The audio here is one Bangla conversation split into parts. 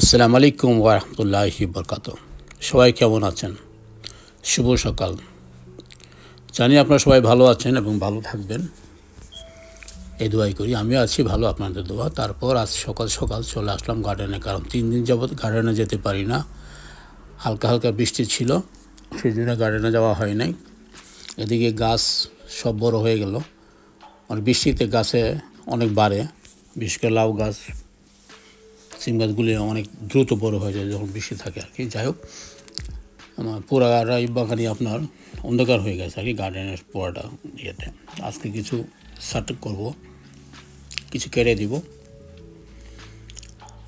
আসসালামু আলাইকুম ওয়া রাহমাতুল্লাহি ওয়া বারাকাতুহু। সবাই কেমন আছেন? শুভ সকাল। জানি আপনারা সবাই ভালো আছেন এবং ভালো থাকবেন, এই দোয়াই করি। আমিও আছি ভালো, আপনাদের দোয়া। তারপর আজ সকাল সকাল চলে আসলাম গার্ডেনে, কারণ 3 দিন যাবৎ গার্ডেনে যেতে পারি না। হালকা হালকা বৃষ্টি ছিল, সেই জন্য গার্ডেনে যাওয়া হয় নাই। এদিকে গাছ সব বড় হয়ে গেল, মানে বৃষ্টিতে গাছে অনেক বাড়ে, বিশেষ করে লাউ গাছ, সিম গাছগুলি অনেক দ্রুত বড় হয়ে যায় যখন বৃষ্টি থাকে আর কি। যাই হোক, আমার পুরাটাই বাগানই আপনার অন্ধকার হয়ে গেছে আর কি, গার্ডেনের পুরাটা ইয়েতে। আজকে কিছু সাট করব, কিছু কেটে দিব।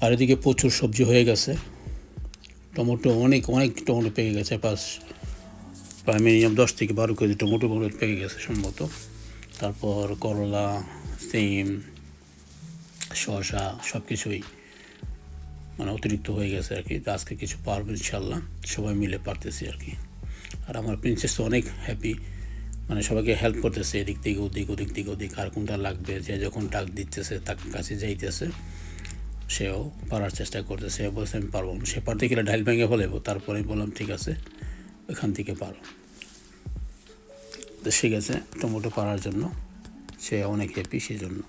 আর এদিকে প্রচুর সবজি হয়ে গেছে, টমেটো অনেক অনেক টমেটো পেকে গেছে, প্রায় মিনিমাম 10 থেকে 12 কেজি টমেটো পেকে গেছে সম্ভবত। তারপর করলা, সিম, শসা সব কিছুই মানে অতিরিক্ত হয়ে গেছে আর কি। তো আজকে কিছু পারবো ইনশাল্লাহ, সবাই মিলে পারতেছি আর কি। আর আমার প্রিন্সেস তো অনেক হ্যাপি, মানে সবাইকে হেল্প করতেছে, এদিক থেকে ওদিক, আর কোনটা লাগবে, যে যখন ডাক দিতেছে তার কাছে যাইতেছে, সেও পারার চেষ্টা করতেছে। বলছে আমি পারবো, সে পারতে গেলে ঢাইল ভেঙে ফেলেব। তারপরে বললাম ঠিক আছে, ওইখান থেকে পারো। তো শিখেছে টমেটো পারার জন্য, সে অনেক হ্যাপি। সেই জন্য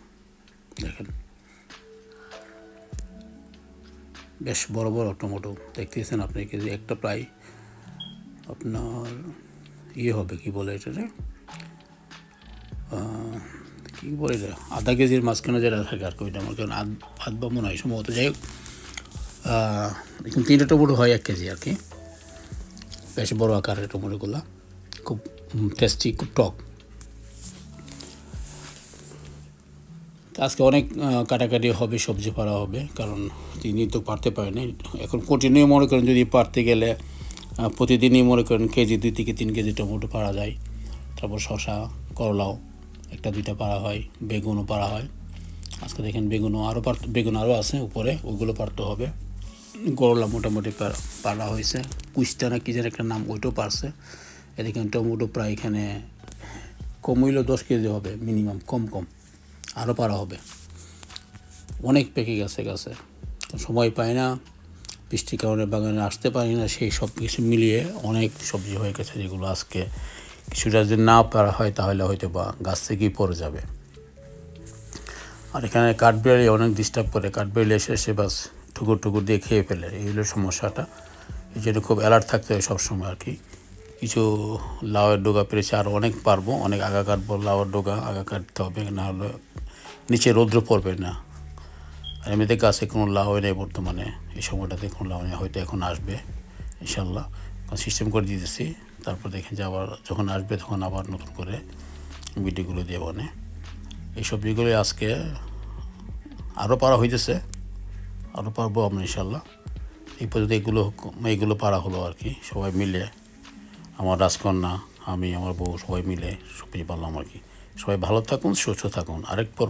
দেখেন বেশ বড় বড় টমেটো দেখতেছেন আপনি, কেজি একটা প্রায় আপনার হবে, কি বলে এটারে, কী বলে এটা, আধা কেজির মাঝখানে যেটা থাকে আর কি, ওইটা আমার কারণ আধ বা মনে হয় সম্ভবত। যাই হোক, এখন 3টা টমেটো হয় 1 কেজি আর কি। বেশ বড় আকারের টমেটোগুলো, খুব টেস্টি, খুব টক। আজকে অনেক কাটাকাটি হবে, সবজি পাড়া হবে, কারণ তিনি তো পারতে পারেনি। এখন কন্টিনিউ মনে করেন যদি পারতে গেলে প্রতিদিনই মনে করেন কেজি 2 থেকে 3 কেজি টমেটো পাড়া যায়। তারপর শসা, করলাও 1-2টা পাড়া হয়, বেগুনও পাড়া হয়। আজকে দেখেন বেগুন আরও আছে উপরে, ওইগুলো পারতে হবে। করলা মোটামুটি পাড়া হয়েছে, কুইস্টা না কি যেন একটা নাম, ওইটাও পারছে। এদিকে টমেটো প্রায় এখানে কম হইলেও 10 কেজি হবে মিনিমাম, কম আরও পারা হবে। অনেক পেকে গেছে গাছে, সময় পাই না, বৃষ্টির কারণে বাগানে আসতে পারি না। সেই সব কিছু মিলিয়ে অনেক সবজি হয়ে গেছে, যেগুলো আজকে কিছুটা যদি না পারা হয় তাহলে হয়তো বা গাছ থেকেই পড়ে যাবে। আর এখানে কাঠবিড়ালি অনেক ডিস্টার্ব করে, কাঠবিড়ালি এসে বাস ঠুকুর দিয়ে খেয়ে ফেলে, এই হলো সমস্যাটা। এই জন্য খুব অ্যালার্ট থাকতে হয় সবসময় আর কি। কিছু লাউয়ের ডোগা পেরেছে, আর অনেক পারবো, অনেক আগা কাটবো। লাউয়ের ডোগা আগা কাটতে হবে, না হলে নিচে রৌদ্র পড়বে না। আর এমনিতে গাছে কোনো লাউ নেই বর্তমানে, এই সময়টাতে কোনো লাউ নেই, হয়তো এখন আসবে ইনশাল্লাহ, সিস্টেম করে দিতেছি। তারপর দেখেন যে আবার যখন আসবে তখন আবার নতুন করে ভিডিওগুলো দিয়ে বনে। এই সবজিগুলোই আজকে আরও পারা হইতেছে, আরও পারবো আমরা ইনশাল্লাহ। এই পর্যন্ত এইগুলো পারা হলো আর কি, সবাই মিলে, আমার রাজকন্যা, আমি, আমার বউ, সবাই মিলে সবজি পারলাম আর কি। সবাই ভালো থাকুন, সুস্থ থাকুন। আরেক পর